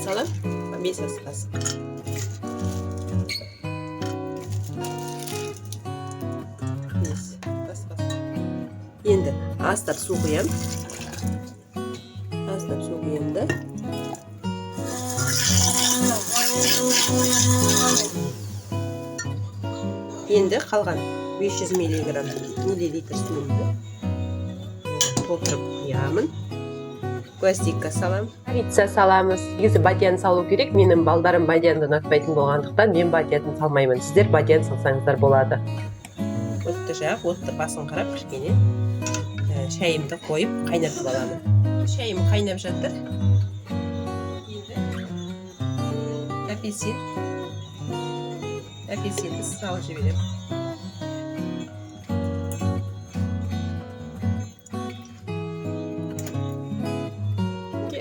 салам. 5 ас қасық. Енді аздап су құям. Аздап су құямда. Енді қалған 500 миллилитр суымды толтырып құямын. Гвоздика салам. Корица саламыз. Негізі бадьян салу керек. Менің балдарым бадьянды ұнатпайтын болғандықтан мен бадьянды салмаймын. Сіздер бадьян салсаңыздар болады. Отты жақ, отты басын қарап кішкене шайымды қойып қайнатып аламын. Шайым қайнап жатыр. Енді апельсинді салып жіберемін.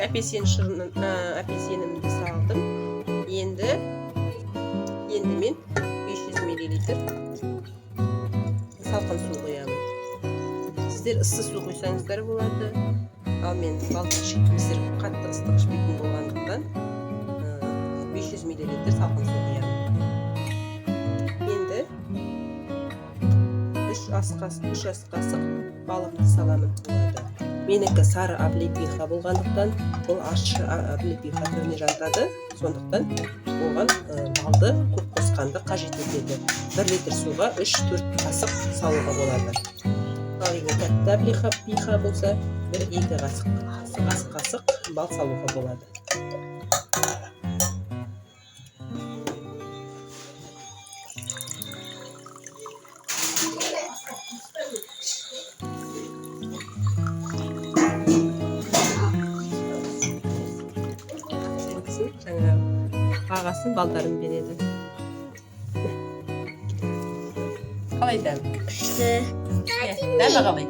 Апельсинімді салдым. Енді мен 500 миллилитр салқын су құямын. Сіздер ыссы су құйсаңыздар болады. Ал мен балдыршықтымыздар қатты ыстық ішпейтін болғандықтан 500 миллилитр салқын су құямын. Енді 3 ас қасық балымды саламын. Менікі сары облепиха болғандықтан, бұл ащы облепиха түріне жатады. Сондықтан оған балды көп қосқанды қажет етеді. 1 литр суға 3-4 қасық салуға болады. Ал егер тәтті облепиха болса, 1-2 қасық бал салуға болады. Жаңа ағасын балдарым береді. Қалай дәм? Күшті. Дәмі қалай?